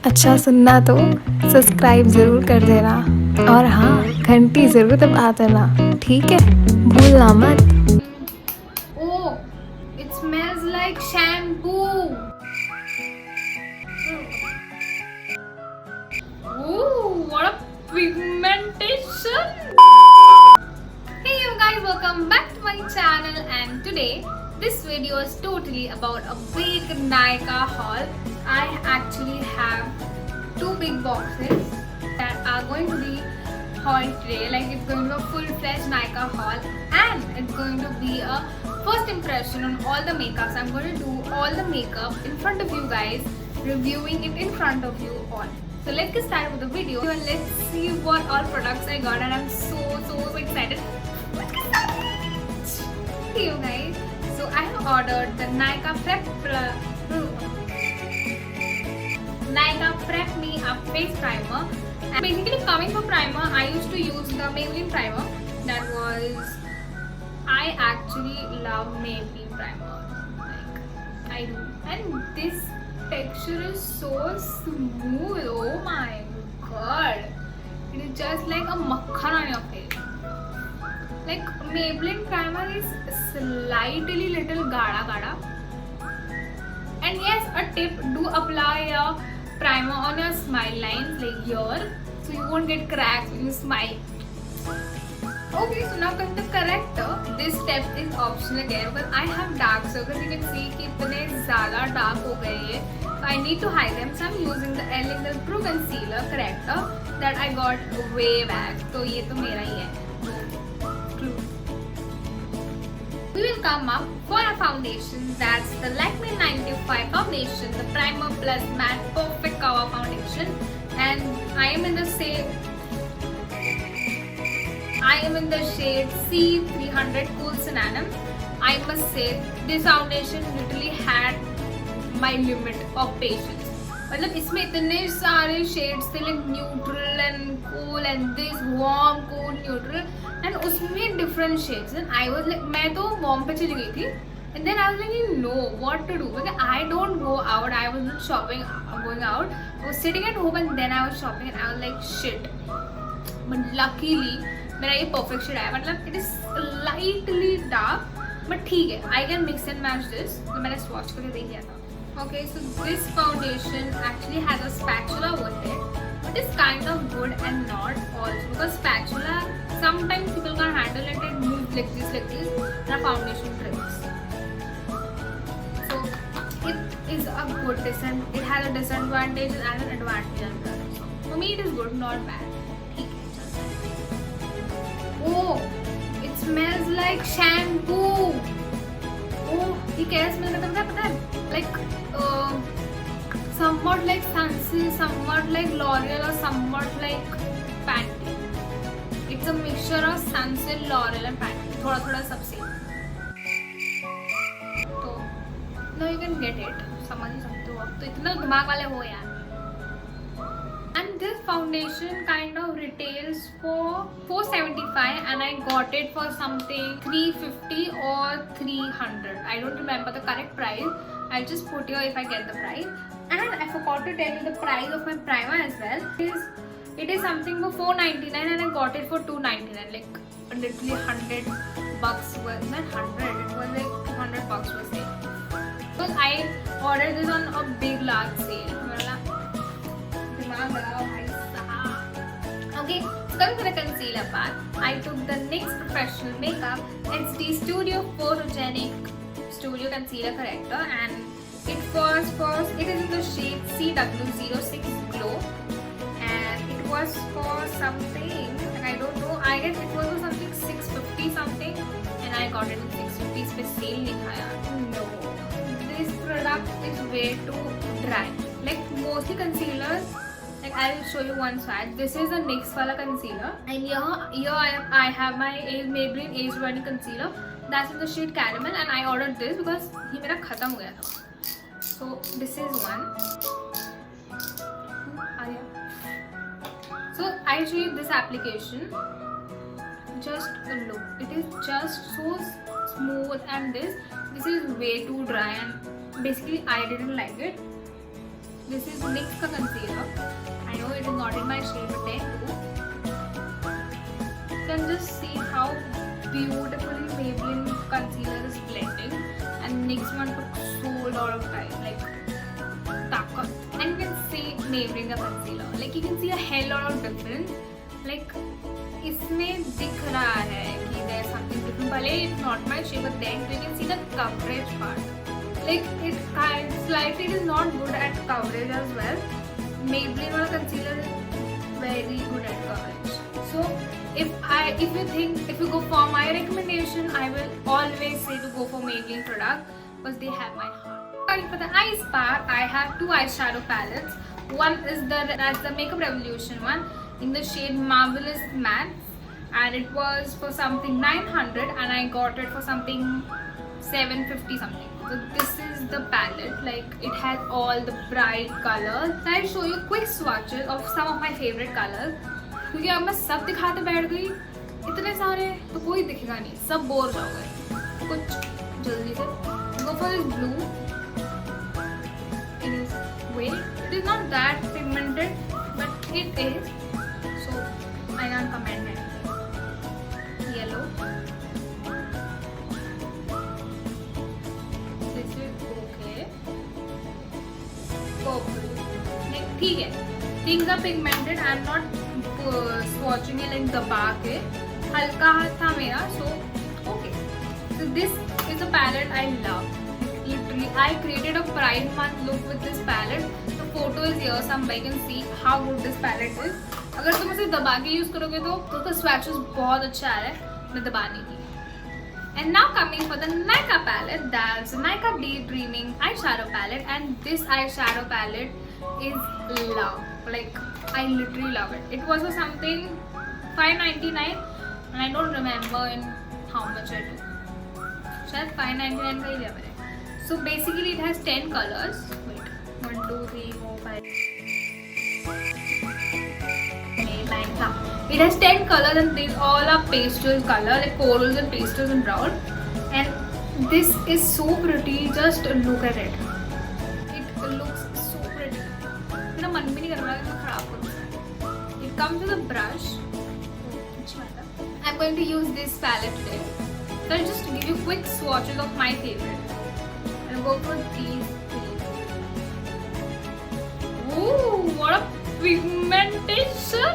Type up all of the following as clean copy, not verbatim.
अच्छा सुनना तो सब्सक्राइब ज़रूर कर देना और हाँ घंटी ज़रूर दबा देना, ठीक है? भूलना मत। Oh, it smells like shampoo. Ooh, what a pigmentation. Hey you guys, welcome back to my channel, and today this video is totally about a big Nykaa haul. I actually have two big boxes that are going to be hauled today. Like, it's going to be a full-fledged Nykaa haul, and it's going to be a first impression on all the makeups. I'm going to do all the makeup in front of you guys, reviewing it in front of you all. So let's get started with the video and let's see what all products I got, and I'm so excited. Let's get started. Okay, you guys. So I have ordered the Nykaa Prep Me Up Face Primer. And basically, coming for primer, I used to use the Maybelline primer. I actually love Maybelline primer. Like, I do. And this texture is so smooth. Oh my god. It is just like a makhan on your face. Like, Maybelline primer is slightly little gada. And yes, a tip, do apply a primer on your smile lines, like here, so you won't get cracks when you smile. Okay, so now coming to corrector, this step is optional again because I have dark circles. You can see कि इतने ज़्यादा dark हो गए ये. So I need to hide them. So I'm using the L Pro Concealer corrector that I got way back. तो ये तो मेरा ही है. We will come up for a foundation, that's the Lakme 95 foundation, the Primer Plus Matte Perfect Cover Foundation, and I am in the shade C300 Cool Cinnamon. I must say this foundation literally had my limit of patience. मतलब इसमें इतने सारे shades थे, like neutral and cool and this warm, cool, neutral, and उसमें different shades. And I was like, मैं तो warm पे चली गई थी, and then I was like, you know what to do because I don't go out. I was not shopping, going out. I was sitting at home and then I was shopping, and I was like, shit. But luckily मेरा ये perfect shade आया. मतलब it is slightly dark, but ठीक है. I can mix and match this. तो मैंने swatch करके देख लिया था. Okay, so this foundation actually has a spatula with it, but it's kind of good and not also because spatula sometimes people can't handle it. It moves like this, and a foundation trims. So it is a good it has a disadvantage and an advantage. So for me, it is good, not bad. Oh, it smells like shampoo. Oh, ये कैसा smell करता है पता है? Like somewhat like Sunsilk, somewhat like L'Oreal, or somewhat like Pantene. It's a mixture of Sunsilk, L'Oreal and Pantene. थोड़ा सब same. तो now you can get it. समझ ही सकते हो आप. तो इतना दिमाग वाले हो यार. And this foundation kind of retails for $475, and I got it for something $350 or $300. I don't remember the correct price. I'll just put here if I get the price. And I forgot to tell you the price of my primer as well. It is something for $499, and I got it for $299. Like literally $100 was not 100. It was like $200 was it. Because I ordered this on a big large sale. Okay, so coming to the concealer part, I took the NYX Professional Makeup HD Studio Photogenic Studio Concealer Corrector, and it is in the shade CW06 Glow, and it was for something, and I don't know, I guess it was for something 650 something, and I got it in 650. इस पे sale लिखा यार. No, this product is way too dry. Like mostly concealers. Like, I will show you one swatch. This is a NYX wala concealer, and here I have my Maybelline Age Burning concealer. That's in the shade Caramel, and I ordered this because ये मेरा खत्म हो गया था. So this is one. So I show you this application. Just look. It is just so smooth, and this is way too dry, and basically I didn't like it. This is NYX का concealer. beautifully Maybelline concealer is blending, and next one took so lot of time, like takat. And you can see Maybelline का concealer, like you can see a hell lot of difference. Like इसमें दिख रहा है कि there is something different. भले it's not my shade, but then you can see the coverage part. Like it kind slightly it is not good at coverage as well. Maybelline वाला concealer is very good at coverage. So if you go for my recommendation, I will always say to go for Maybelline product because they have my heart. For the eyes part, I have two eyeshadow palettes. One is that's the Makeup Revolution one in the shade Marvelous Matte, and it was for something 900 and I got it for something 750 something. So this is the palette, like it has all the bright colors. So I'll show you quick swatches of some of my favorite colors. क्योंकि अब मैं सब दिखाते बैठ गई इतने सारे तो कोई दिखेगा नहीं, सब बोर जाओगे. कुछ जल्दी से go for this blue. It is it is not that pigmented, but it is. So I can't comment anything. Yellow. This is okay. Purple. Like ठीक है. Things are pigmented. I'm not swatching it like दबा के. हल्का हाथ था मेरा, so okay. So this is a palette I love. Literally, I created a Pride Month look with this palette. The photo is here, somewhere you can see how good this palette is. अगर तुम इसे दबा के use करोगे तो उसका swatches बहुत अच्छा आ रहा है. मैं दबाने की. And now coming for the Nykaa palette, that's Nykaa Daydreaming eyeshadow palette, and this eyeshadow palette is love. Like I literally love it. It was for something $5.99 and I don't remember in how much I took. शायद $5.99 का ही level है. So basically it has 10 colors. Wait, 1, 2, 3, 4, 5. It has 10 colors and these all are pastel color, like corals and pastels and brown. And this is so pretty. Just look at it. It looks so pretty. मेरा मन भी नहीं कर रहा है मैं खराब करूँ. It comes with a brush. I'm going to use this palette today. So I'll just give you quick swatches of my favorite. I'll go for these three. Ooh, what a pigmentation!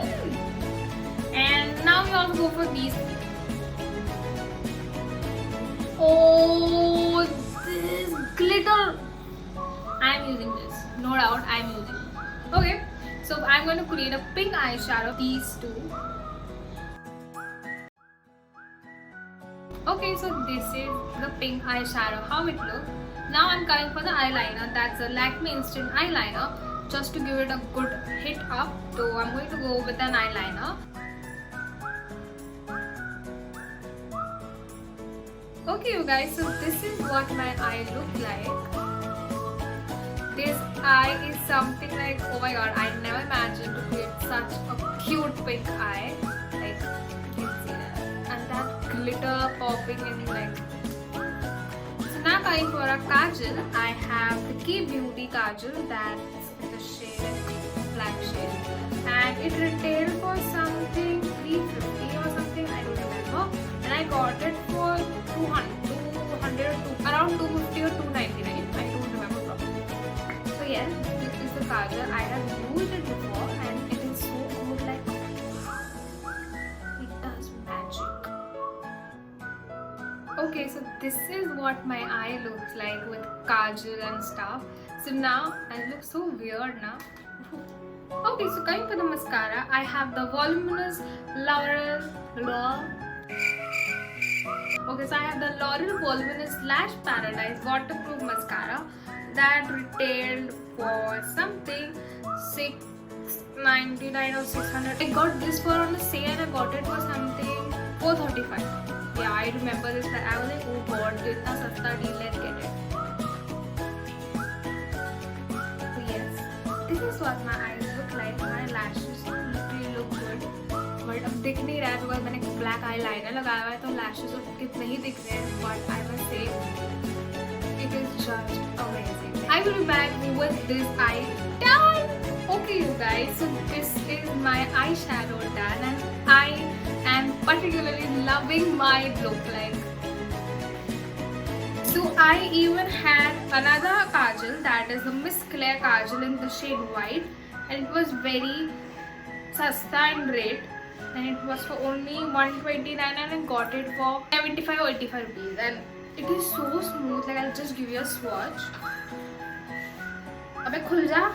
And now we also go for these three. Oh, this glitter! I'm using this. No doubt, I'm using it. Okay, so I'm going to create a pink eyeshadow. These two. Okay, so this is the pink eyeshadow, how it looks. Now I'm coming for the eyeliner. That's a Lakme Instant Eyeliner. Just to give it a good hit up. So I'm going to go with an eyeliner. Okay you guys, so this is what my eye looks like. This eye is something like, oh my god, I never imagined to create such a cute pink eye. Like, you can see that. And that glitter popping in like. So now coming for a kajal, I have the Key Beauty kajal, that's in the shade black shade, and it retailed for something 350 or something, I don't remember, and I got it for 200 around 250 or 299, I don't remember properly. So yes, this is the kajal. I have used it before and it is so good, like it does magic. Okay, so this is what my eye looks like with kajal and stuff. So now I look so weird now. Okay, so coming for the mascara, I have the voluminous L'Oreal. Okay, so I have the L'Oreal Voluminous Lash Paradise Waterproof Mascara that retailed for something $699 or $600. I got this for on the sale and I got it for something $435. Yeah, I remember this. I was like, oh god, itna sasta deal, let's get it. So yes, this is what my eyes look like. My lashes literally look good. But अब दिख नहीं रहा है because मैंने black eyeliner लगाया हुआ है तो lashes कितने ही दिख रहे हैं. But I must say, it is just amazing. I will be back with this eye done. Okay, you guys, so this is my eyeshadow done, and I am particularly loving my look. Like, so I even had another kajal, that is the Miss Claire kajal in the shade white, and it was very sasta and rate, and it was for only 129, and I got it for 75 or 85 rupees, and it is so smooth. Like, I'll just give you a swatch. अबे खुल जा.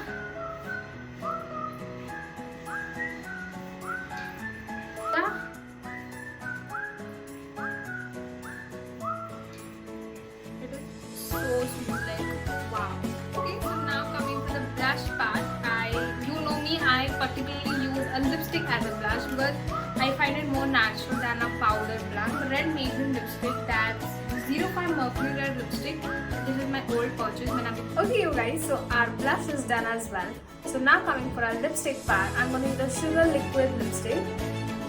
It is so smooth, like wow. Okay, so now coming to the blush part. You know me, I particularly use a lipstick as a blush because I find it more natural than a powder blush. Red Maiden lipstick, that's 05 Mercury Red lipstick. This is my old purchase when I'm. Okay, you guys, so our blush is done as well. So now coming for our lipstick part, I'm going to use the Sugar Liquid lipstick.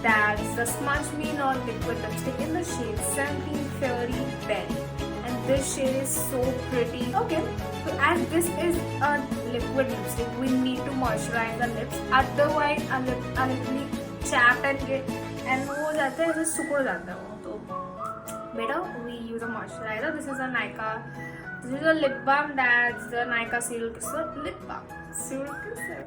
That's the Smudge Me Non Liquid lipstick in the shade 17 Fairy Berry. And this shade is so pretty. Okay, so as this is a liquid lipstick, we need to moisturize the lips. Otherwise, our lip are literally chapped and वो जाता है ऐसे सुकड़ जाता है वो. तो better we use a moisturizer. This is a Nykaa. This is a lip balm. That's the Nykaa Serial Kisser lip balm. Serial Kisser.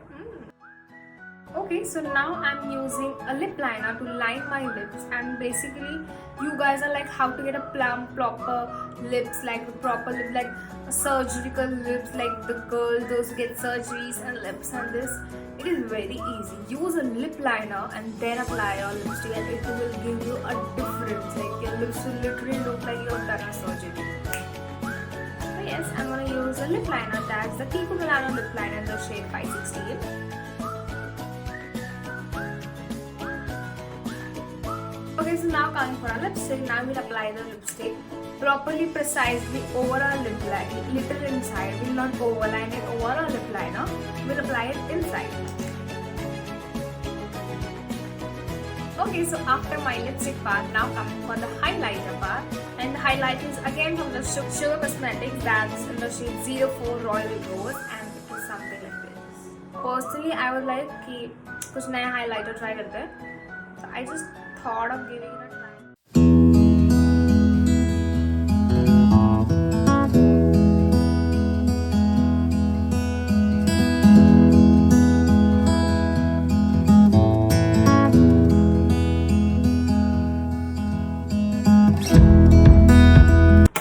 Okay, so now I'm using a lip liner to line my lips, and basically you guys are like how to get a plump proper lips, like proper lip, like surgical lips, like the girls those get surgeries and lips and this. It is very easy. Use a lip liner and then apply your lipstick, and it will give you a difference. Like your lips will literally look like you've done a surgery. So yes, I'm gonna use a lip liner. That's the Kiko Milano lip liner in the shade 568. Okay, so now coming for our lipstick. Now we'll apply the lipstick properly, precisely over our lip line, little inside. We'll not overline it over our lip liner. We'll apply it inside. Okay, so after my lipstick part, now coming for the highlighter part. And the highlight is again from the Sugar Cosmetics. That's in the shade 04 Royal Rose, and it is something like this. Personally, I would like कि कुछ नया highlighter try करते हैं. So I just thought of giving it a try.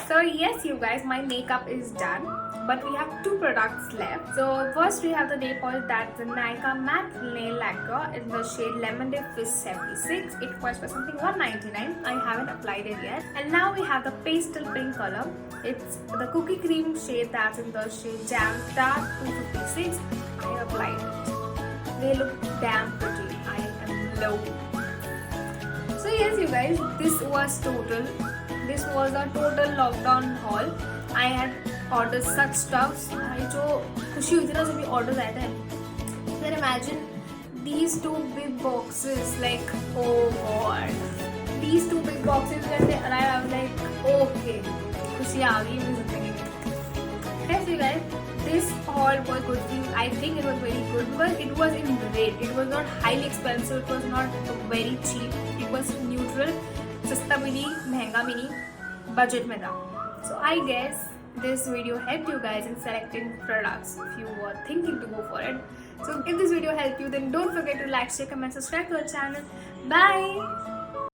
So yes, you guys, my makeup is done. But we have two products left. So first we have the nail polish, that's the Nykaa Matte Nail Lacquer in the shade Lemon Dip Fizz 76. It costs for something $1.99. I haven't applied it yet. And now we have the pastel pink color. It's the cookie cream shade, that's in the shade Jam Tart 256. I applied it. They look damn pretty. I am low. So yes, you guys, this was a total lockdown haul. I had ordered such stuffs. जो खुशी हुई थी ना जब ये orders आए थे. Then imagine these two big boxes. Like, oh god, these two big boxes when they arrived, I was like, okay, खुशी आ गई मेरी जिंदगी में. Yes, you guys, this haul was good. I think it was very good because it was in rate. It was not highly expensive. It was not very cheap. It was neutral. सस्ता भी नहीं, महंगा भी नहीं, budget में था. So I guess this video helped you guys in selecting products if you were thinking to go for it. So if this video helped you, then don't forget to like, share, comment, subscribe to our channel. Bye!